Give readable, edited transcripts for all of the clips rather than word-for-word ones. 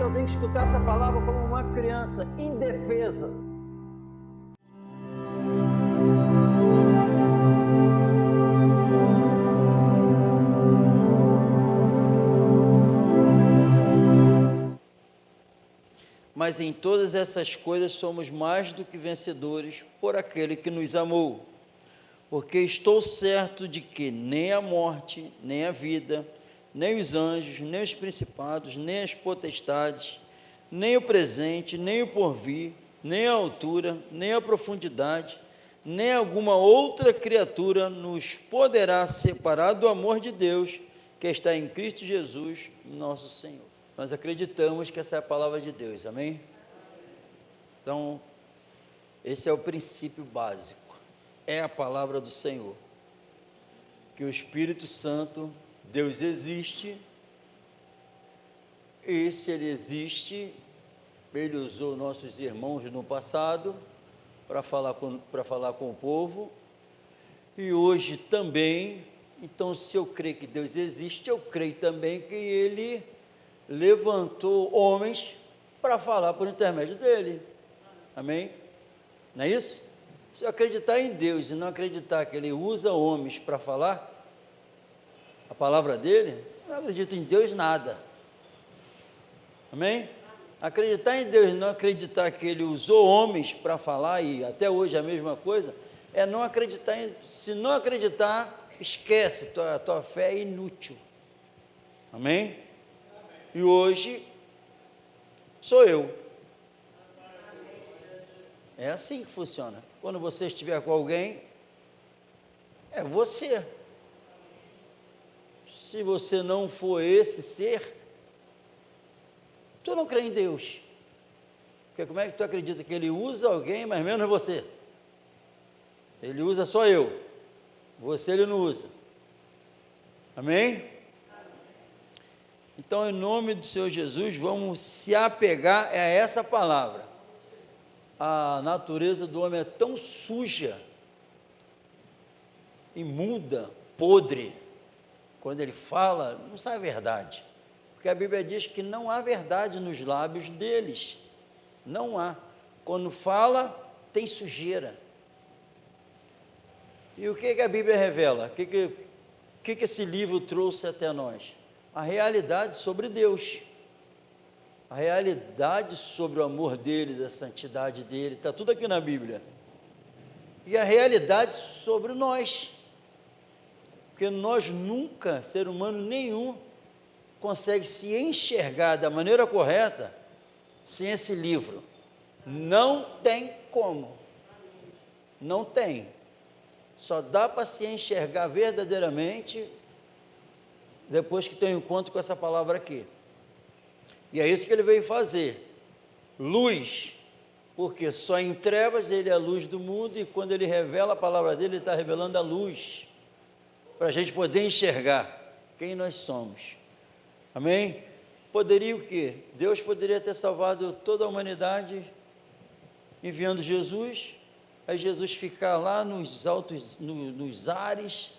eu tenho que escutar essa palavra como uma criança indefesa. Mas em todas essas coisas somos mais do que vencedores por aquele que nos amou. Porque estou certo de que nem a morte, nem a vida, nem os anjos, nem os principados, nem as potestades, nem o presente, nem o porvir, nem a altura, nem a profundidade, nem alguma outra criatura nos poderá separar do amor de Deus que está em Cristo Jesus, nosso Senhor. Nós acreditamos que essa é a palavra de Deus, amém? Então, esse é o princípio básico, é a palavra do Senhor, que o Espírito Santo, Deus existe, e se Ele existe, Ele usou nossos irmãos no passado para falar com o povo, e hoje também. Então, se eu creio que Deus existe, eu creio também que Ele levantou homens para falar por intermédio dele, amém? Não é isso? Se eu acreditar em Deus e não acreditar que Ele usa homens para falar a palavra dele, eu não acredito em Deus nada, amém? Acreditar em Deus e não acreditar que Ele usou homens para falar, e até hoje é a mesma coisa, é não acreditar se não acreditar, esquece, tua fé é inútil, amém? E hoje sou eu. É assim que funciona. Quando você estiver com alguém, é você. Se você não for esse ser, tu não crê em Deus. Porque como é que tu acredita que Ele usa alguém, mas menos você? Ele usa só eu. Você Ele não usa. Amém? Então, em nome do Senhor Jesus, vamos se apegar a essa palavra. A natureza do homem é tão suja, imunda, podre. Quando ele fala, não sai a verdade. Porque a Bíblia diz que não há verdade nos lábios deles. Não há. Quando fala, tem sujeira. E o que a Bíblia revela? O que esse livro trouxe até nós? A realidade sobre Deus, a realidade sobre o amor dele, da santidade dele, está tudo aqui na Bíblia, e a realidade sobre nós, porque nós nunca, ser humano nenhum, consegue se enxergar da maneira correta, sem esse livro, não tem como, não tem, só dá para se enxergar verdadeiramente, depois que tem um encontro com essa palavra aqui. E é isso que ele veio fazer. Luz, porque só em trevas ele é a luz do mundo, e quando ele revela a palavra dele, ele está revelando a luz, para a gente poder enxergar quem nós somos. Amém? Poderia o quê? Deus poderia ter salvado toda a humanidade, enviando Jesus, aí Jesus ficar lá nos altos, nos ares,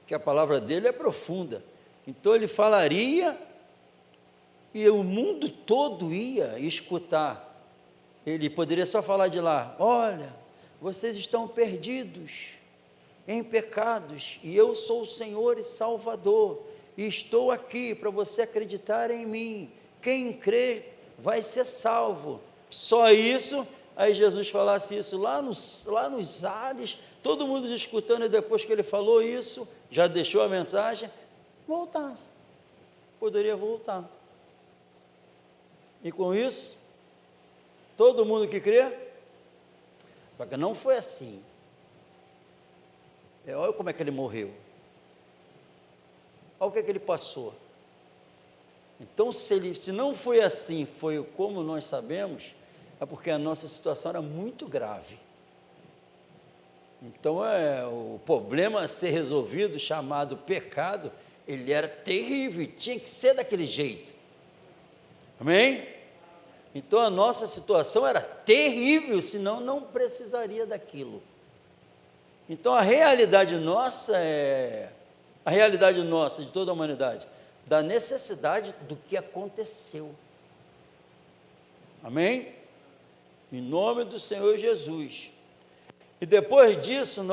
que a palavra dele é profunda. Então ele falaria e o mundo todo ia escutar. Ele poderia só falar de lá: olha, vocês estão perdidos em pecados, e eu sou o Senhor e Salvador, e estou aqui para você acreditar em mim. Quem crê vai ser salvo. Só isso. Aí Jesus falasse isso lá nos ares, todo mundo escutando, e depois que ele falou isso, já deixou a mensagem, voltasse, poderia voltar, e com isso, todo mundo que crê, só que não foi assim, olha como é que ele morreu, olha o que é que ele passou. Então, se não foi assim, foi como nós sabemos, é porque a nossa situação era muito grave. Então, o problema a ser resolvido, chamado pecado, ele era terrível, tinha que ser daquele jeito, amém? Então a nossa situação era terrível, senão não precisaria daquilo. Então a realidade nossa de toda a humanidade, da necessidade do que aconteceu, Amém? Em nome do Senhor Jesus. E depois disso,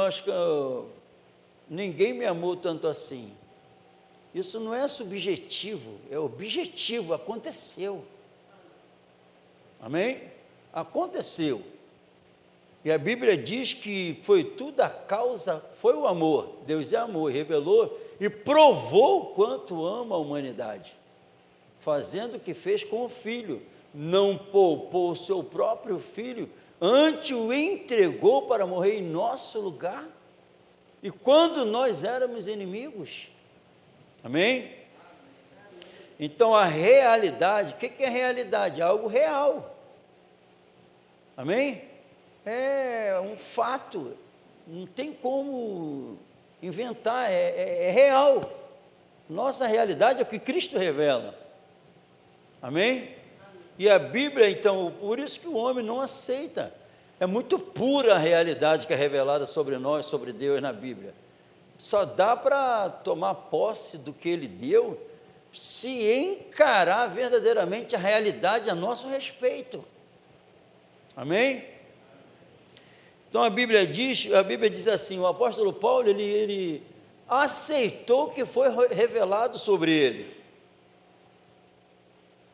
ninguém me amou tanto assim. Isso não é subjetivo, é objetivo, aconteceu. Amém? Aconteceu. E a Bíblia diz que foi tudo a causa, foi o amor. Deus é amor, revelou e provou quanto ama a humanidade, fazendo o que fez com o Filho. Não poupou o seu próprio Filho, antes o entregou para morrer em nosso lugar. E quando nós éramos inimigos. Amém? Então a realidade, o que é realidade? Algo real. Amém? É um fato, não tem como inventar, é real. Nossa realidade é o que Cristo revela. Amém? E a Bíblia, então, por isso que o homem não aceita. É muito pura a realidade que é revelada sobre nós, sobre Deus na Bíblia. Só dá para tomar posse do que Ele deu, se encarar verdadeiramente a realidade a nosso respeito. Amém? Então a Bíblia diz assim, o apóstolo Paulo, ele aceitou o que foi revelado sobre ele.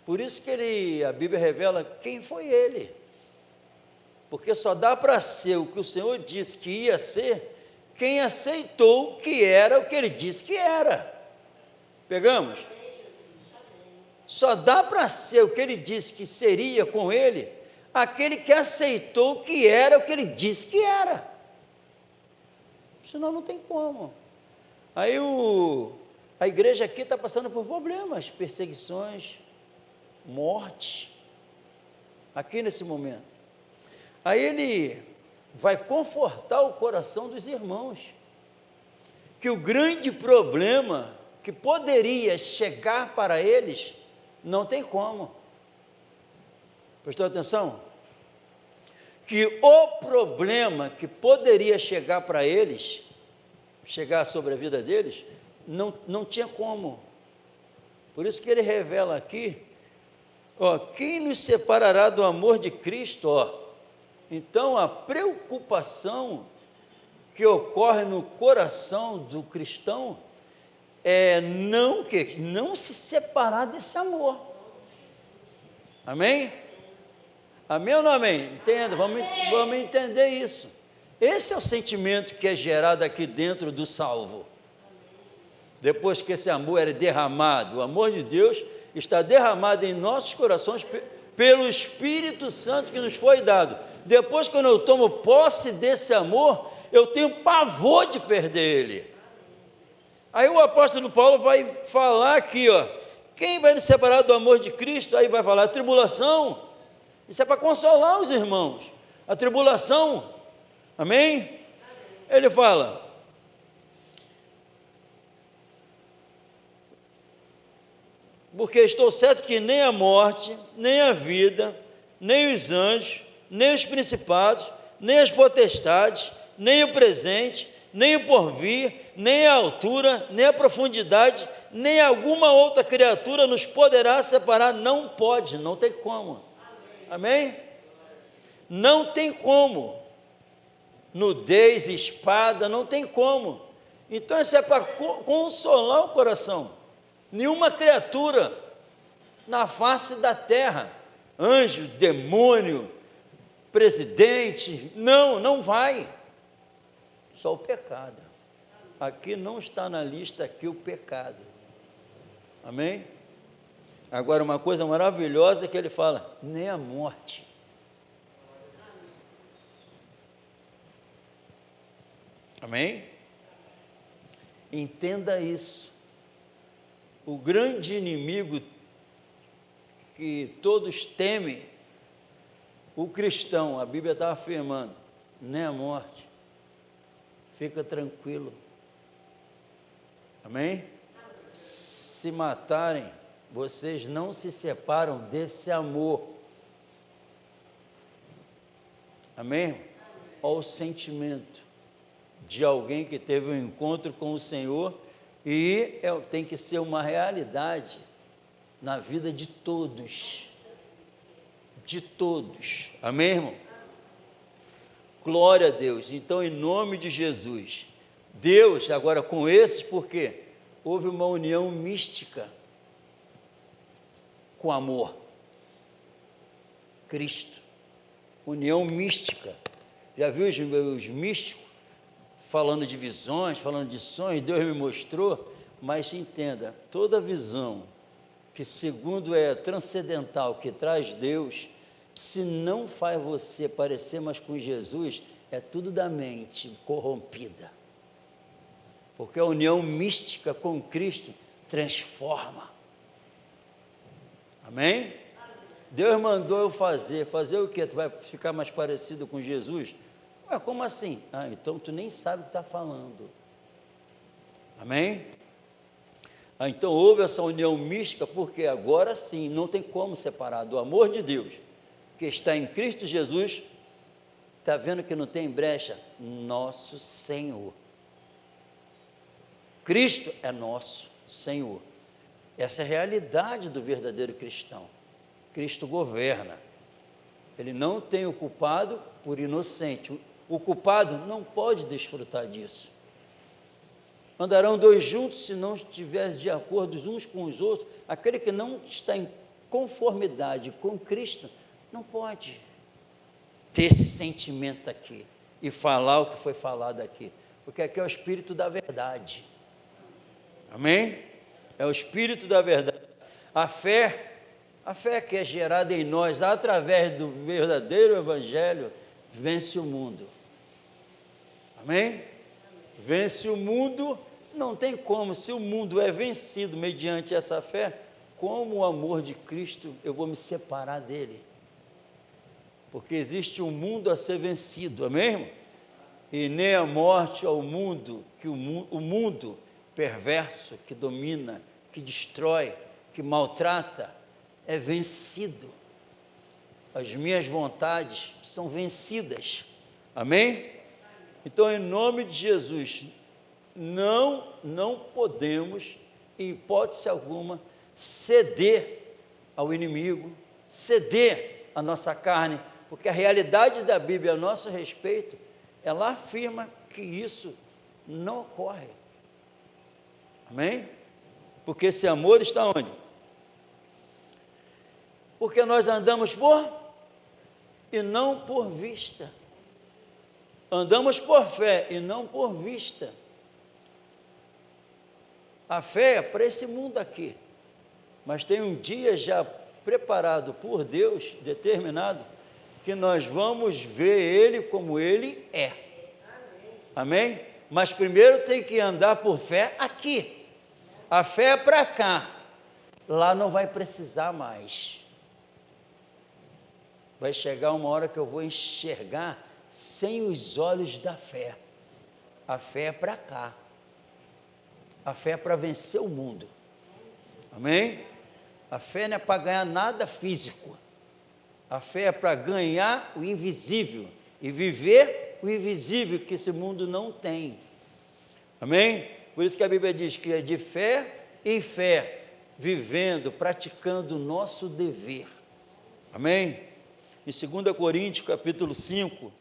Por isso que a Bíblia revela quem foi ele. Porque só dá para ser o que o Senhor disse que ia ser, quem aceitou que era o que ele disse que era. Pegamos? Só dá para ser o que ele disse que seria com ele, aquele que aceitou que era o que ele disse que era. Senão não tem como. Aí a igreja aqui está passando por problemas, perseguições, morte, aqui nesse momento. Aí ele vai confortar o coração dos irmãos, que o grande problema que poderia chegar para eles, não tem como. Prestou atenção? Que o problema que poderia chegar para eles, chegar sobre a vida deles, não tinha como. Por isso que ele revela aqui, quem nos separará do amor de Cristo? Então a preocupação que ocorre no coração do cristão é não se separar desse amor. Amém? Amém ou não amém? Entenda, vamos entender isso. Esse é o sentimento que é gerado aqui dentro do salvo. Depois que esse amor é derramado, o amor de Deus está derramado em nossos corações pelo Espírito Santo que nos foi dado. Depois, quando eu tomo posse desse amor, eu tenho pavor de perder ele. Aí o apóstolo Paulo vai falar aqui, quem vai nos separar do amor de Cristo? Aí vai falar, a tribulação. Isso é para consolar os irmãos. A tribulação, amém? Ele fala, porque estou certo que nem a morte, nem a vida, nem os anjos, nem os principados, nem as potestades, nem o presente, nem o porvir, nem a altura, nem a profundidade, nem alguma outra criatura nos poderá separar. Não pode, não tem como. Amém? Não tem como. Nudez, espada, não tem como. Então isso é para consolar o coração. Nenhuma criatura na face da terra, anjo, demônio, presidente, não vai. Só o pecado. Aqui não está na lista aqui o pecado. Amém? Agora uma coisa maravilhosa é que ele fala, nem a morte. Amém? Entenda isso. O grande inimigo que todos temem, o cristão, a Bíblia está afirmando, nem a morte. Fica tranquilo. Amém? Se matarem, vocês não se separam desse amor. Amém? Olha o sentimento de alguém que teve um encontro com o Senhor e tem que ser uma realidade na vida de todos. de todos. Amém, irmão? Glória a Deus. Então, em nome de Jesus, Deus, agora com esses, porque houve uma união mística com amor. Cristo. União mística. Já viu os místicos falando de visões, falando de sonhos? Deus me mostrou, mas entenda, toda visão que segundo é transcendental, que traz Deus, se não faz você parecer mais com Jesus, é tudo da mente corrompida. Porque a união mística com Cristo transforma. Amém? Deus mandou eu fazer o quê? Tu vai ficar mais parecido com Jesus? Ué, como assim? Ah, então tu nem sabe o que está falando. Amém? Ah, então houve essa união mística, porque agora sim, não tem como separar do amor de Deus, que está em Cristo Jesus. Está vendo que não tem brecha? Nosso Senhor. Cristo é nosso Senhor. Essa é a realidade do verdadeiro cristão. Cristo governa. Ele não tem o culpado por inocente. O culpado não pode desfrutar disso. Andarão dois juntos se não estiverem de acordo uns com os outros. Aquele que não está em conformidade com Cristo não pode ter esse sentimento aqui e falar o que foi falado aqui, porque aqui é o Espírito da verdade. Amém? É o Espírito da verdade. A fé que é gerada em nós através do verdadeiro Evangelho, vence o mundo. Amém? Vence o mundo, não tem como. Se o mundo é vencido mediante essa fé, como o amor de Cristo, eu vou me separar dele? Porque existe um mundo a ser vencido, amém, irmão? E nem a morte ao mundo, que o mundo perverso, que domina, que destrói, que maltrata, é vencido. As minhas vontades são vencidas, amém? Então, em nome de Jesus, não podemos, em hipótese alguma, ceder ao inimigo, ceder à nossa carne, porque a realidade da Bíblia a nosso respeito, ela afirma que isso não ocorre. Amém? Porque esse amor está onde? Porque nós andamos por e não por vista. Andamos por fé e não por vista. A fé é para esse mundo aqui, mas tem um dia já preparado por Deus, determinado, que nós vamos ver Ele como Ele é. Amém? Mas primeiro tem que andar por fé aqui. A fé é para cá. Lá não vai precisar mais. Vai chegar uma hora que eu vou enxergar sem os olhos da fé. A fé é para cá. A fé é para vencer o mundo. Amém? A fé não é para ganhar nada físico. A fé é para ganhar o invisível e viver o invisível que esse mundo não tem. Amém? Por isso que a Bíblia diz que é de fé em fé, vivendo, praticando o nosso dever. Amém? Em 2 Coríntios, capítulo 5,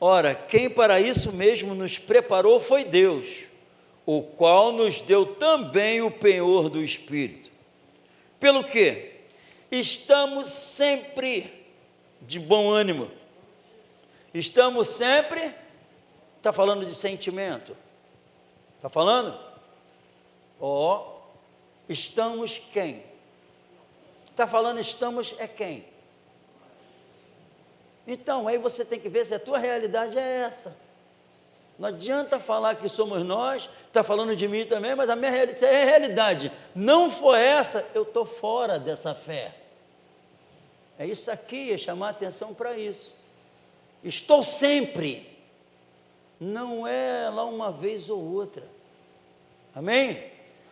ora, quem para isso mesmo nos preparou foi Deus, o qual nos deu também o penhor do Espírito. Pelo quê? Estamos sempre de bom ânimo. Estamos sempre, está falando de sentimento? Está falando? Estamos quem? Está falando estamos é quem? Então, aí você tem que ver se a tua realidade é essa. Não adianta falar que somos nós, está falando de mim também, mas a minha realidade, se a realidade não for essa, eu estou fora dessa fé. É isso aqui, é chamar atenção para isso. Estou sempre, não é lá uma vez ou outra. Amém?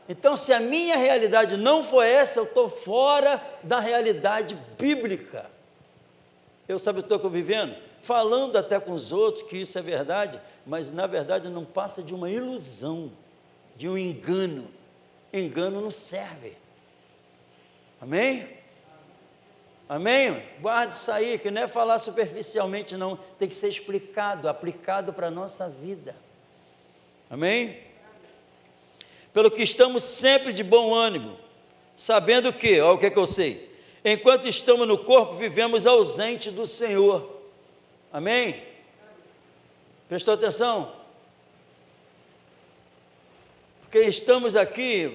Então, se a minha realidade não for essa, eu estou fora da realidade bíblica. Eu sabe o que estou vivendo? Falando até com os outros que isso é verdade, mas na verdade não passa de uma ilusão, de um engano. Engano não serve. Amém? Amém? Guarde isso aí, que não é falar superficialmente não, tem que ser explicado, aplicado para a nossa vida. Amém? Pelo que estamos sempre de bom ânimo, sabendo que, olha o que é que eu sei, enquanto estamos no corpo, vivemos ausente do Senhor. Amém? Prestou atenção? Porque estamos aqui,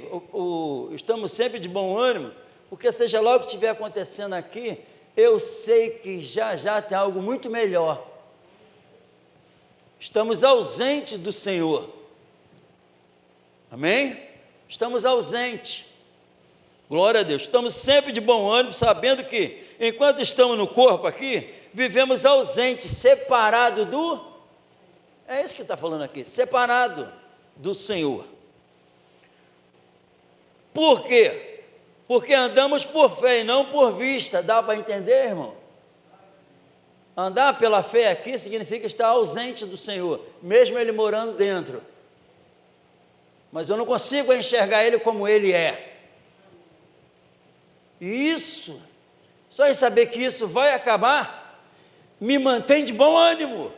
estamos sempre de bom ânimo, porque seja lá o que estiver acontecendo aqui, eu sei que já já tem algo muito melhor. Estamos ausentes do Senhor. Amém? Estamos ausentes. Glória a Deus. Estamos sempre de bom ânimo, sabendo que, enquanto estamos no corpo aqui, vivemos ausentes, separados do... É isso que está falando aqui, separado do Senhor. Por quê? Porque andamos por fé e não por vista. Dá para entender, irmão? Andar pela fé aqui significa estar ausente do Senhor, mesmo Ele morando dentro. Mas eu não consigo enxergar Ele como Ele é. E isso, só em saber que isso vai acabar, me mantém de bom ânimo.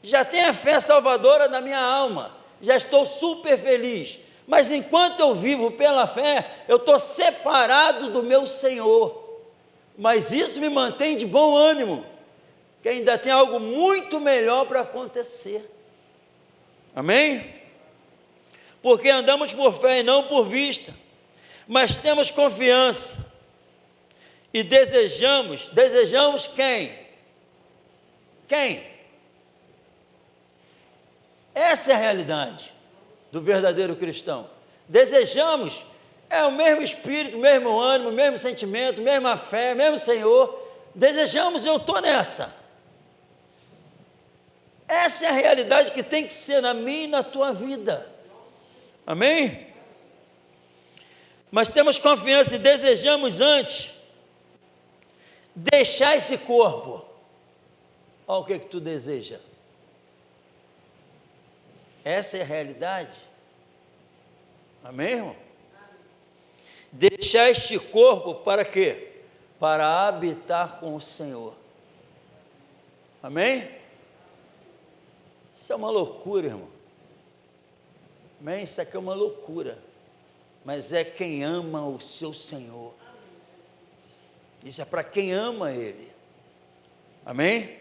Já tenho a fé salvadora na minha alma, já estou super feliz. Mas enquanto eu vivo pela fé, eu estou separado do meu Senhor. Mas isso me mantém de bom ânimo, que ainda tem algo muito melhor para acontecer. Amém? Porque andamos por fé e não por vista, mas temos confiança e desejamos quem? Quem? Essa é a realidade do verdadeiro cristão. Desejamos, é o mesmo espírito, o mesmo ânimo, o mesmo sentimento, mesma fé, mesmo Senhor. Desejamos, eu estou nessa. Essa é a realidade que tem que ser na minha e na tua vida. Amém? Mas temos confiança e desejamos antes deixar esse corpo. Olha o que tu deseja. Essa é a realidade. Amém, irmão? Deixar este corpo para quê? Para habitar com o Senhor. Amém? Isso é uma loucura, irmão. Amém? Isso aqui é uma loucura. Mas é quem ama o seu Senhor. Isso é para quem ama Ele. Amém?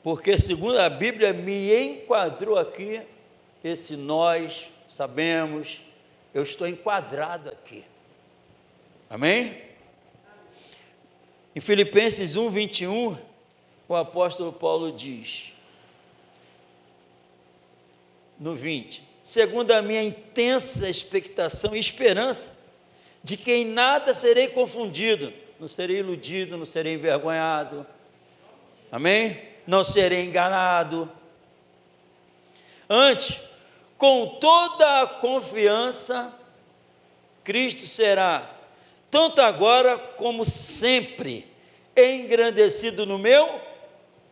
Porque segundo a Bíblia me enquadrou aqui, esse nós sabemos, eu estou enquadrado aqui. Amém? Em Filipenses 1:21, o apóstolo Paulo diz, no 20, segundo a minha intensa expectação e esperança, de que em nada serei confundido, não serei iludido, não serei envergonhado, amém? Não serei enganado. Antes, com toda a confiança, Cristo será, tanto agora como sempre, engrandecido no meu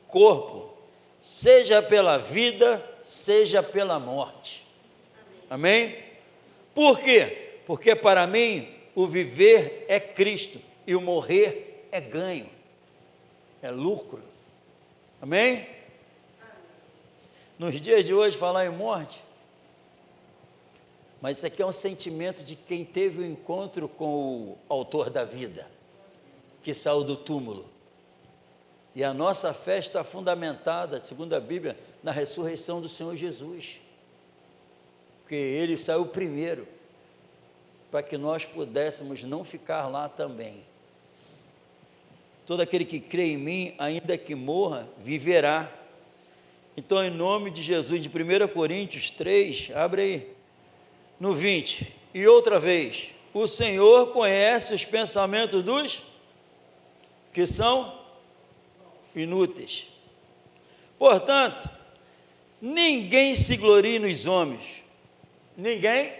corpo, seja pela vida, seja pela morte. Amém? Por quê? Porque para mim o viver é Cristo e o morrer é ganho, é lucro. Amém? Nos dias de hoje, falar em morte, mas isso aqui é um sentimento de quem teve o encontro com o autor da vida, que saiu do túmulo. E a nossa fé está fundamentada, segundo a Bíblia, na ressurreição do Senhor Jesus. Porque Ele saiu primeiro, para que nós pudéssemos não ficar lá também. Todo aquele que crê em mim, ainda que morra, viverá. Então, em nome de Jesus, de 1 Coríntios 3, abre aí, no 20, e outra vez, o Senhor conhece os pensamentos dos que são inúteis. Portanto, ninguém se glorie nos homens, ninguém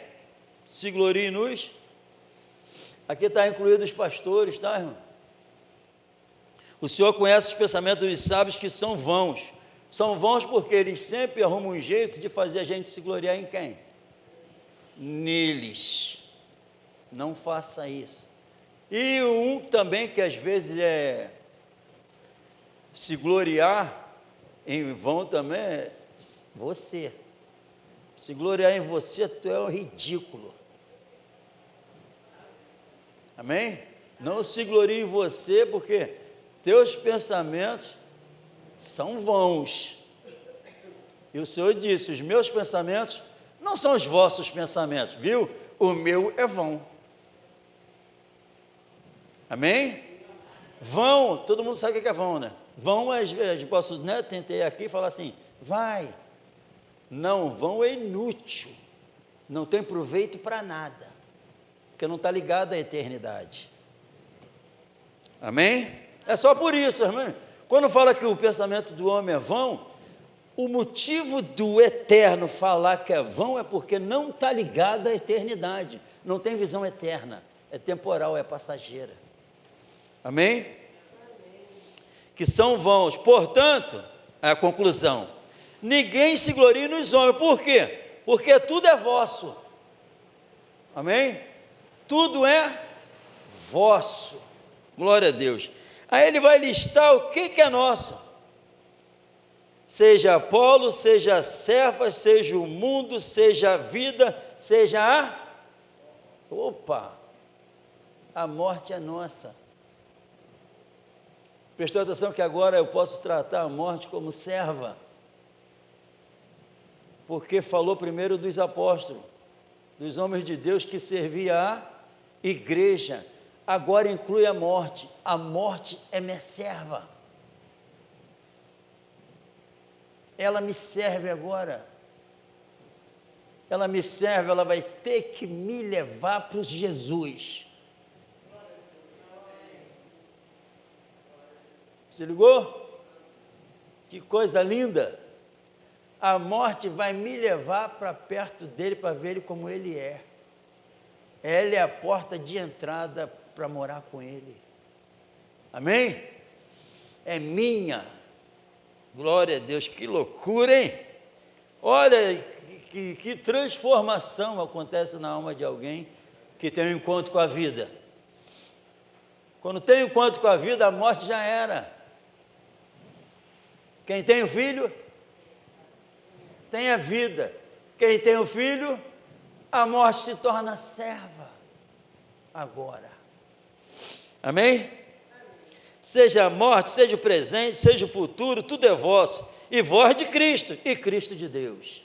se glorie nos, aqui está incluído os pastores, tá, irmão? O Senhor conhece os pensamentos dos sábios que são vãos porque eles sempre arrumam um jeito de fazer a gente se gloriar em quem? Neles. Não faça isso. E um também que às vezes se gloriar em vão também é você. Se gloriar em você, tu é um ridículo. Amém? Não se glorie em você, porque teus pensamentos são vãos. E o Senhor disse, os meus pensamentos não são os vossos pensamentos, viu? O meu é vão. Amém? Vão, todo mundo sabe o que é vão, né? Vão, às vezes, posso, né, tentei aqui falar assim, vai. Não, vão é inútil. Não tem proveito para nada. Porque não está ligado à eternidade. Amém? É só por isso, irmão. Quando fala que o pensamento do homem é vão, o motivo do eterno falar que é vão é porque não está ligado à eternidade. Não tem visão eterna. É temporal, é passageira. Amém? Que são vãos. Portanto, a conclusão, ninguém se glorie nos homens. Por quê? Porque tudo é vosso. Amém? Tudo é vosso. Glória a Deus. Aí ele vai listar o que é nosso. Seja Apolo, seja Cefas, seja o mundo, seja a vida, seja a morte é nossa. Prestou atenção que agora eu posso tratar a morte como serva, porque falou primeiro dos apóstolos, dos homens de Deus que servia a igreja, agora inclui a morte é minha serva, ela me serve agora, ela me serve, ela vai ter que me levar para os Jesus. Se ligou? Que coisa linda! A morte vai me levar para perto dele, para ver ele como ele é. Ela é a porta de entrada para morar com ele. Amém? É minha. Glória a Deus, que loucura, hein? Olha, que transformação acontece na alma de alguém que tem um encontro com a vida. Quando tem um encontro com a vida, a morte já era. Quem tem o filho, tem a vida. Quem tem o filho, a morte se torna serva. Agora. Amém? Seja a morte, seja o presente, seja o futuro, tudo é vosso. E vós de Cristo, e Cristo de Deus.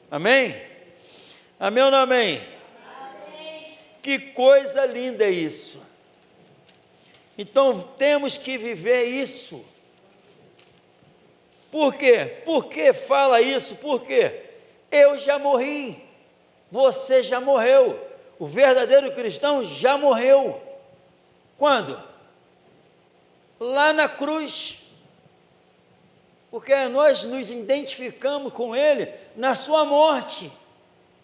Amém? Amém ou não amém? Amém. Que coisa linda é isso. Então, temos que viver isso. Por quê? Por que fala isso? Porque eu já morri, você já morreu, o verdadeiro cristão já morreu. Quando? Lá na cruz, porque nós nos identificamos com ele na sua morte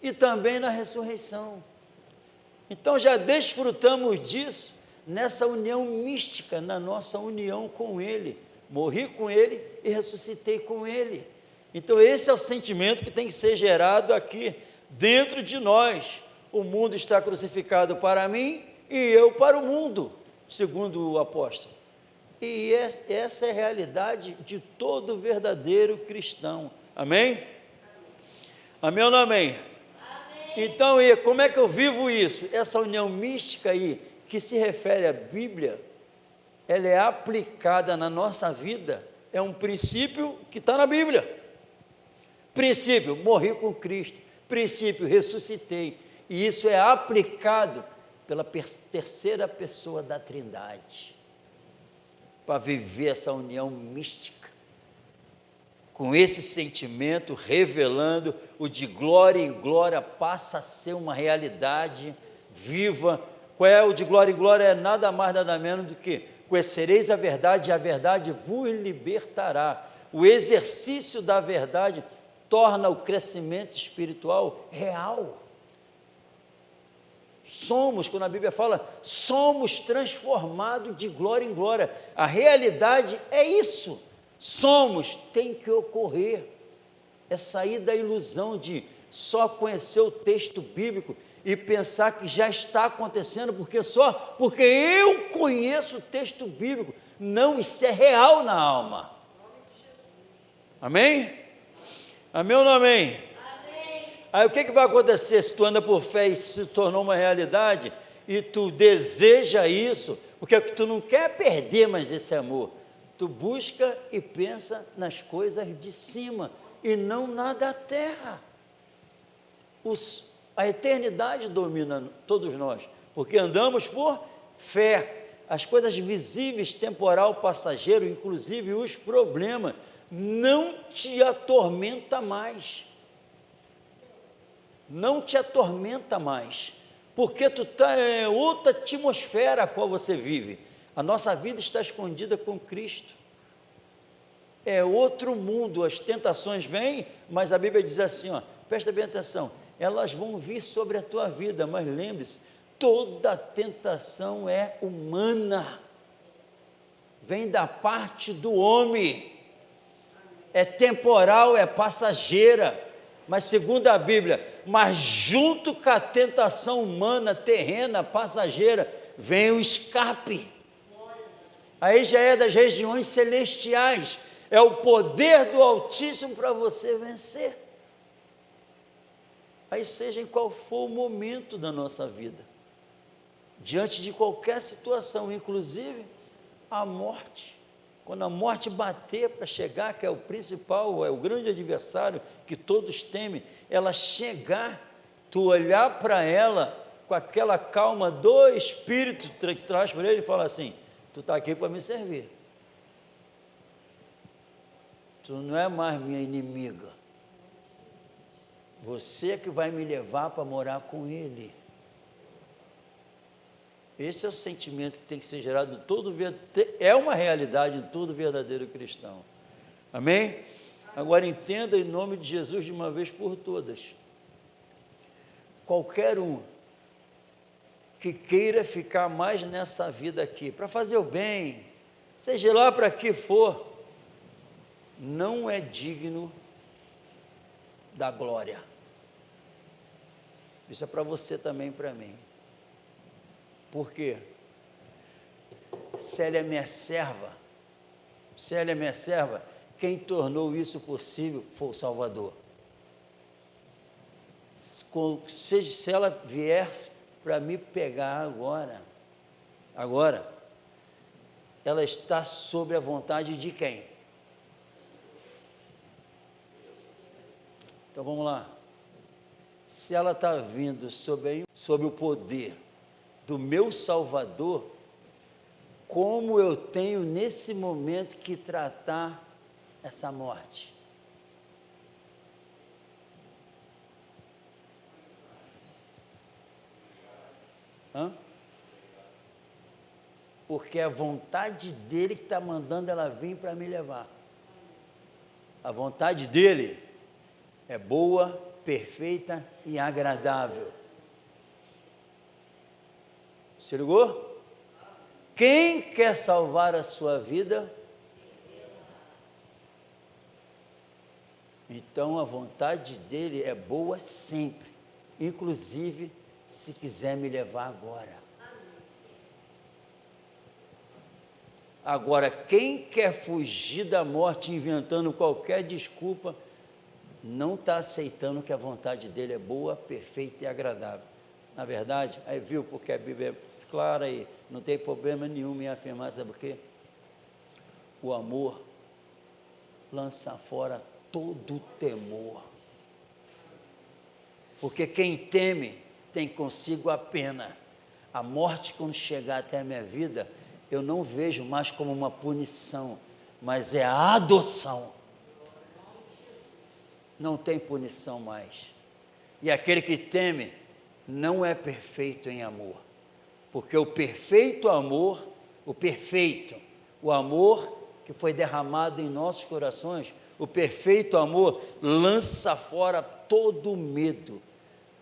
e também na ressurreição. Então já desfrutamos disso nessa união mística, na nossa união com ele. Morri com ele e ressuscitei com ele. Então esse é o sentimento que tem que ser gerado aqui dentro de nós. O mundo está crucificado para mim e eu para o mundo, segundo o apóstolo. E essa é a realidade de todo verdadeiro cristão. Amém? Amém ou não amém? Amém. Então, como é que eu vivo isso? Essa união mística aí, que se refere à Bíblia, ela é aplicada na nossa vida, é um princípio que está na Bíblia. Princípio, morri com Cristo. Princípio, ressuscitei. E isso é aplicado pela terceira pessoa da Trindade, para viver essa união mística, com esse sentimento, revelando o de glória em glória, passa a ser uma realidade viva. Qual é o de glória em glória? É nada mais, nada menos do que conhecereis a verdade e a verdade vos libertará. O exercício da verdade torna o crescimento espiritual real. Somos, quando a Bíblia fala, somos transformados de glória em glória. A realidade é isso. Somos, tem que ocorrer. É sair da ilusão de só conhecer o texto bíblico e pensar que já está acontecendo, porque eu conheço o texto bíblico. Não, isso é real na alma. Amém? Amém ou não amém? Amém. Aí o que vai acontecer se tu anda por fé e isso se tornou uma realidade, e tu deseja isso, porque tu não quer perder mais esse amor, tu busca e pensa nas coisas de cima, e não na da terra. A eternidade domina todos nós, porque andamos por fé. As coisas visíveis, temporal, passageiro, inclusive os problemas, não te atormenta mais. Não te atormenta mais, porque tu está em outra atmosfera a qual você vive. A nossa vida está escondida com Cristo. É outro mundo, as tentações vêm, mas a Bíblia diz assim, ó, presta bem atenção, elas vão vir sobre a tua vida, mas lembre-se, toda tentação é humana, vem da parte do homem, é temporal, é passageira, mas segundo a Bíblia, mas junto com a tentação humana, terrena, passageira, vem o escape, aí já é das regiões celestiais, é o poder do Altíssimo para você vencer. Aí seja em qual for o momento da nossa vida, diante de qualquer situação, inclusive a morte, quando a morte bater para chegar, que é o principal, é o grande adversário que todos temem, ela chegar, tu olhar para ela com aquela calma do Espírito que traz para ele e fala assim, tu está aqui para me servir, tu não é mais minha inimiga, você é que vai me levar para morar com Ele. Esse é o sentimento que tem que ser gerado em todo é uma realidade em todo verdadeiro cristão. Amém? Agora entenda em nome de Jesus de uma vez por todas. Qualquer um que queira ficar mais nessa vida aqui, para fazer o bem, seja lá para que for, não é digno da glória. Isso é para você também, para mim. Por quê? Se ela é minha serva, quem tornou isso possível foi o Salvador. Se ela vier para me pegar agora, ela está sob a vontade de quem? Então vamos lá. Se ela está vindo sob o poder do meu Salvador, como eu tenho nesse momento que tratar essa morte? Porque é a vontade dele que está mandando ela vir para me levar. A vontade dele é boa, perfeita e agradável. Se ligou? Quem quer salvar a sua vida? Então a vontade dele é boa sempre, inclusive se quiser me levar agora. Agora, quem quer fugir da morte inventando qualquer desculpa, não está aceitando que a vontade dele é boa, perfeita e agradável. Na verdade, aí viu, porque a Bíblia é clara e não tem problema nenhum em afirmar, sabe por quê? O amor lança fora todo temor. Porque quem teme tem consigo a pena. A morte, quando chegar até a minha vida, eu não vejo mais como uma punição, mas é a adoção. Não tem punição mais. E aquele que teme não é perfeito em amor, porque o perfeito amor, o amor que foi derramado em nossos corações, o perfeito amor lança fora todo o medo.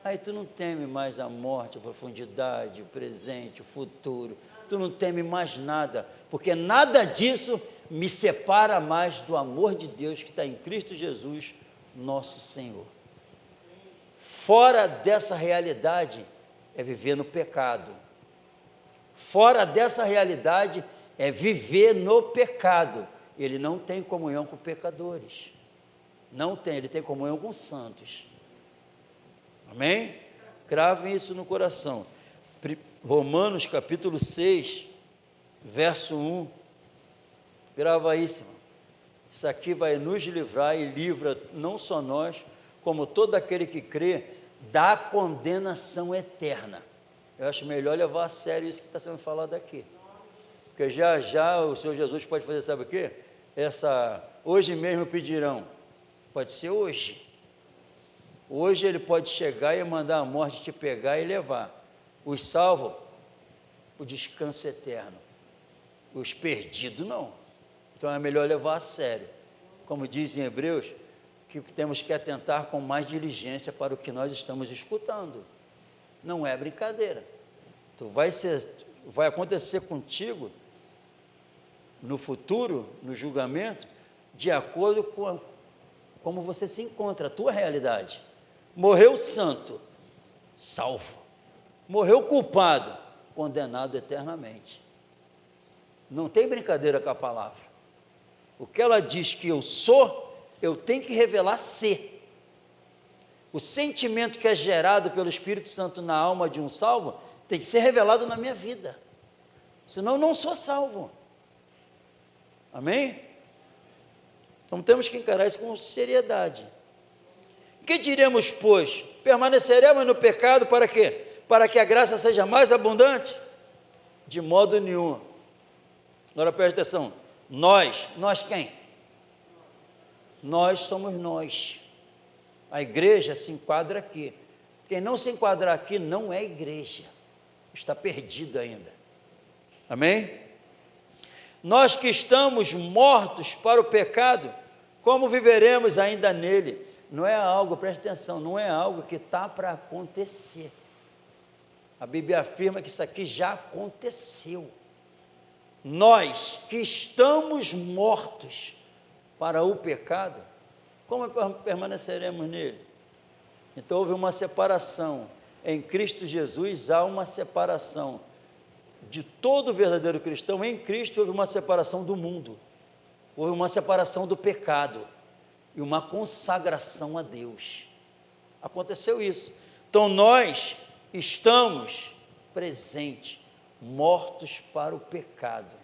Aí tu não teme mais a morte, a profundidade, o presente, o futuro, tu não teme mais nada, porque nada disso me separa mais do amor de Deus que está em Cristo Jesus, nosso Senhor. Fora dessa realidade, é viver no pecado. Fora dessa realidade é viver no pecado. Ele não tem comunhão com pecadores. Não tem, ele tem comunhão com santos. Amém? Gravem isso no coração. Romanos capítulo 6, verso 1. Grava isso, irmão. Isso aqui vai nos livrar e livra não só nós, como todo aquele que crê, da condenação eterna. Eu acho melhor levar a sério isso que está sendo falado aqui. Porque já já o Senhor Jesus pode fazer, sabe o quê? Hoje mesmo pedirão. Pode ser hoje. Hoje ele pode chegar e mandar a morte te pegar e levar. Os salvos, o descanso eterno. Os perdidos, não. Então é melhor levar a sério. Como diz em Hebreus, que temos que atentar com mais diligência para o que nós estamos escutando. Não é brincadeira. Vai acontecer contigo, no futuro, no julgamento, de acordo com como você se encontra, a tua realidade. Morreu santo, salvo. Morreu culpado, condenado eternamente. Não tem brincadeira com a palavra. O que ela diz que eu sou, eu tenho que revelar ser. O sentimento que é gerado pelo Espírito Santo na alma de um salvo, tem que ser revelado na minha vida. Senão eu não sou salvo. Amém? Então temos que encarar isso com seriedade. Que diremos, pois? Permaneceremos no pecado para quê? Para que a graça seja mais abundante? De modo nenhum. Agora preste atenção. Nós quem? Nós somos nós. A igreja se enquadra aqui. Quem não se enquadrar aqui não é igreja. Está perdido ainda. Amém? Nós que estamos mortos para o pecado, como viveremos ainda nele? Não é algo, preste atenção, não é algo que está para acontecer. A Bíblia afirma que isso aqui já aconteceu. Nós que estamos mortos para o pecado, como permaneceremos nele? Então houve uma separação. Em Cristo Jesus há uma separação. De todo verdadeiro cristão, em Cristo houve uma separação do mundo. Houve uma separação do pecado. E uma consagração a Deus. Aconteceu isso. Então nós estamos presentes, mortos para o pecado.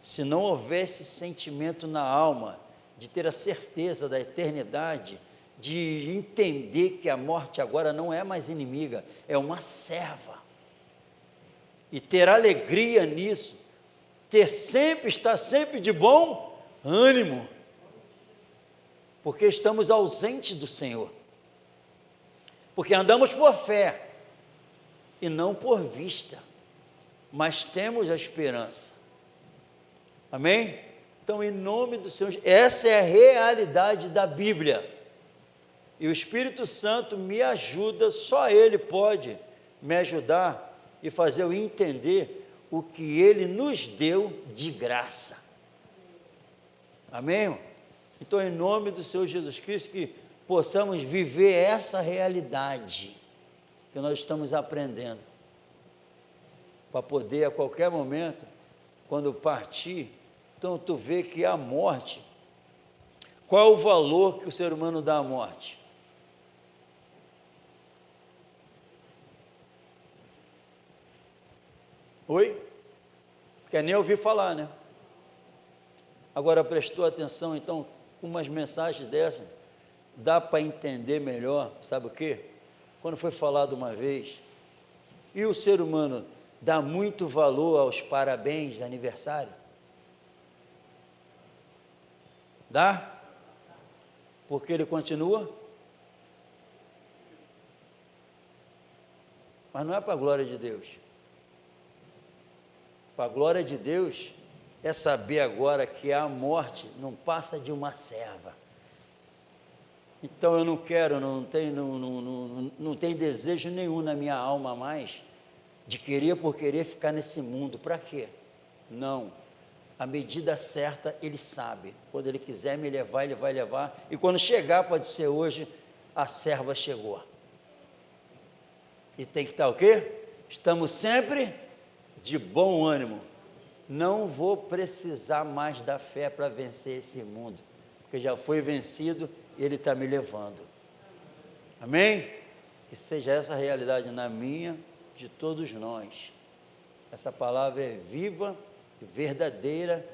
Se não houvesse sentimento na alma, de ter a certeza da eternidade, de entender que a morte agora não é mais inimiga, é uma serva. E ter alegria nisso, estar sempre de bom ânimo, porque estamos ausentes do Senhor, porque andamos por fé, e não por vista, mas temos a esperança. Amém? Então, em nome do Senhor, essa é a realidade da Bíblia, e o Espírito Santo me ajuda, só Ele pode me ajudar e fazer eu entender o que Ele nos deu de graça. Amém? Então, em nome do Senhor Jesus Cristo, que possamos viver essa realidade que nós estamos aprendendo, para poder a qualquer momento, quando partir, então tu vê que a morte, qual é o valor que o ser humano dá à morte? Oi? Quer nem ouvir falar, né? Agora prestou atenção, então, umas mensagens dessas, dá para entender melhor, sabe o quê? Quando foi falado uma vez, e o ser humano dá muito valor aos parabéns de aniversário? Dá? Porque ele continua? Mas não é para a glória de Deus. Para a glória de Deus é saber agora que a morte não passa de uma serva. Então eu não quero, não tenho desejo nenhum na minha alma mais de querer por querer ficar nesse mundo. Para quê? Não. A medida certa Ele sabe. Quando Ele quiser me levar, Ele vai levar. E quando chegar, pode ser hoje, a serva chegou. E tem que estar o quê? Estamos sempre de bom ânimo. Não vou precisar mais da fé para vencer esse mundo, porque já foi vencido e Ele está me levando. Amém? Que seja essa a realidade na minha, de todos nós. Essa palavra é viva, verdadeira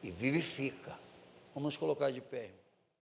e vivifica. Vamos colocar de pé.